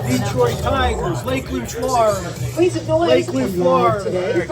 Detroit Tigers, Lakeland, Florida. Queens of Noise, Lakeland, Florida. today.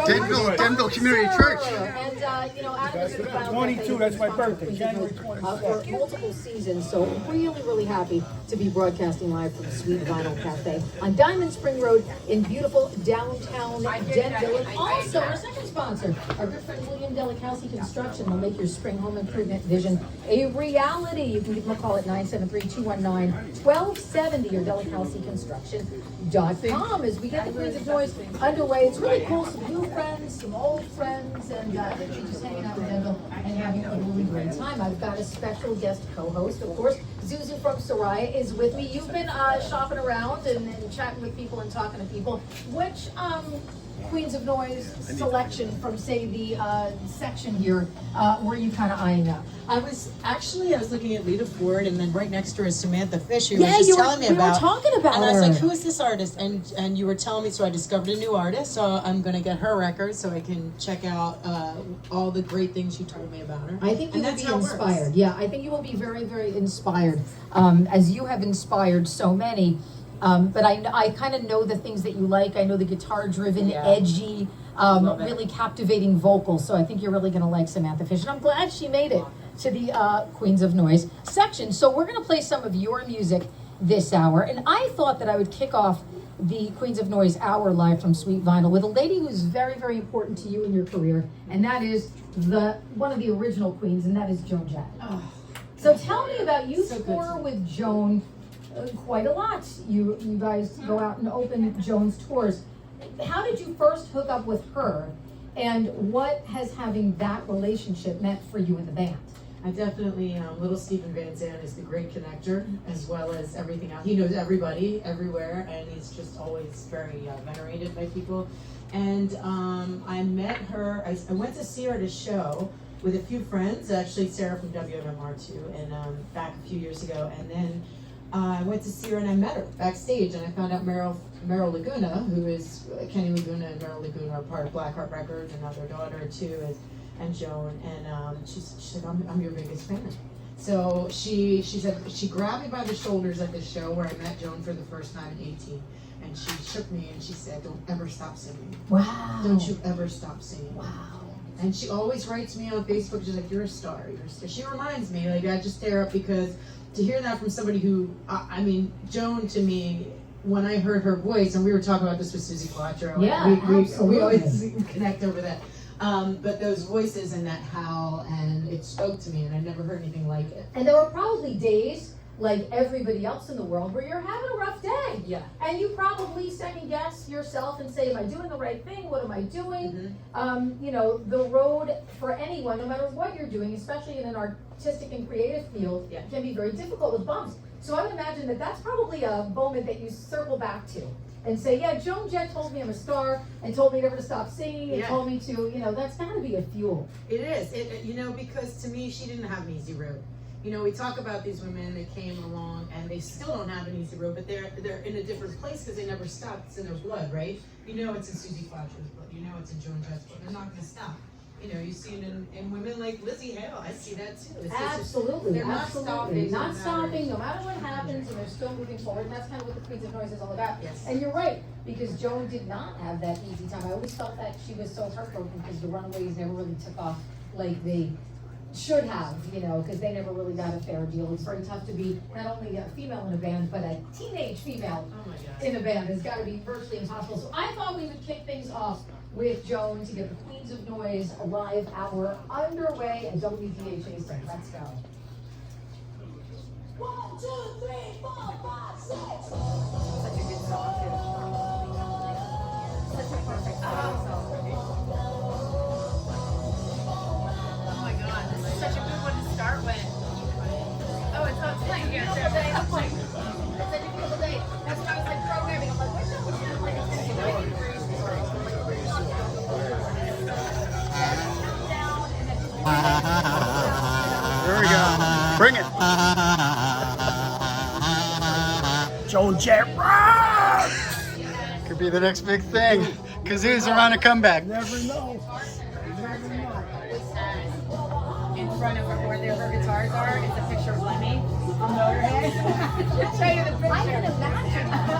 Denville Community Church. And, Adam is the founder. 22, that's my birthday, January 20. For multiple seasons, so really happy to be broadcasting live from Sweet Vinyl Cafe on Diamond Spring Road in beautiful downtown Denville. And also, our second sponsor, our good friend William Delicalci Construction, will make your spring home improvement vision a reality. You can give them a call at 973-219-1270 or delicalciconstruction.com as we get the Queens of Noise underway. It's really cool, some new friends, some old friends, and just hanging out with Denville and having a really great time. I've got a special guest co-host, of course. ZouZou from Soraia is with me. You've been shopping around and chatting with people and talking to people. Which Queens of Noise selection from, say, the section here were you kind of eyeing up? I was looking at Lita Ford, and then right next to her is Samantha Fish, who Yeah, was just telling me we about. were talking about and her. I was like, who is this artist? And you were telling me, so I discovered a new artist. So I'm going to get her record so I can check out all the great things you told me about her. I think you will that's be how it inspired. works. Yeah, I think you will be very inspired, as you have inspired so many. But I kind of know the things that you like. I know the guitar-driven, Yeah. edgy, really captivating vocals. So I think you're really going to like Samantha Fish. And I'm glad she made it to the Queens of Noise section. So we're going to play some of your music this hour. And I thought that I would kick off the Queens of Noise hour live from Sweet Vinyl with a lady who's very important to you in your career. And that is one of the original queens, and that is Joan Jett. Oh, So tell me about you So good tour to- with Joan quite a lot. You guys go out and open Joan's tours. How did you first hook up with her, and what has having that relationship meant for you in the band? I definitely, little Stephen Van Zandt is the great connector, as well as everything else. He knows everybody, everywhere, and he's just always very venerated by people. And I met her, I went to see her at a show with a few friends, actually Sarah from WMMR too, and back a few years ago. And then I went to see her and I met her backstage, and I found out Meryl Laguna, who is Kenny Laguna and Meryl Laguna are part of Blackheart Records, and now their daughter too and Joan, and she said, I'm your biggest fan. So she said, she grabbed me by the shoulders at this show where I met Joan for the first time in 18, and she shook me and she said, don't ever stop singing. Wow. Don't you ever stop singing. Wow. And she always writes me on Facebook, she's like, you're a star, you're a star. She reminds me, like, I just tear up because to hear that from somebody who, I mean, Joan to me, when I heard her voice, and we were talking about this with Susie Quattro, Yeah, we always connect over that. But those voices and that howl, and it spoke to me, and I never heard anything like it. And there were probably days, like everybody else in the world, where you're having a rough day. Yeah. And you probably second guess yourself and say, am I doing the right thing? What am I doing? You know, the road for anyone, no matter what you're doing, especially in an artistic and creative field, Yeah. can be very difficult with bumps. So I would imagine that that's probably a moment that you circle back to and say, yeah, Joan Jett told me I'm a star and told me never to stop singing and Yeah. told me to, you know, that's gotta be a fuel. It is, you know, because to me, she didn't have an easy road. You know, we talk about these women that came along and they still don't have an easy road, but they're in a different place because they never stopped. It's in their blood, right? You know it's in Susie Quattro's blood. You know it's in Joan Jett's blood. They're not going to stop. You know, you see it in women like Lizzie Hale. I see that too. It's just- Absolutely, they're not absolutely. stopping, Not no matter- stopping, no matter what happens, and they're still moving forward. And that's kind of what the Queens of Noise is all about. Yes. And you're right, because Joan did not have that easy time. I always felt that she was so heartbroken because the Runaways never really took off like they should have, you know, because they never really got a fair deal. It's very tough to be not only a female in a band, but a teenage female Oh my God. in a band. It's got to be virtually impossible. So I thought we would kick things off with Joan to get the Queens of Noise live hour underway at WDHA 6. Let's go. 1, 2, 3, 4, 5, 6. Such a good song, too. Such a perfect song. Oh my god, this is such a good one to start with. Oh, it's on playing here. Beautiful day. I'm like, it's such a beautiful day. That's when I was like programming. I'm like, which one was it? Like, it's gonna be 90 degrees. It's like, where is she at? Down, and then There we go. Bring it. Joan Jett, rah! Could be the next big thing. Kazoos are on a comeback. Never know. In front of where their guitars are, it's a picture of Lemmy on Motorhead. Show you the picture. I can imagine.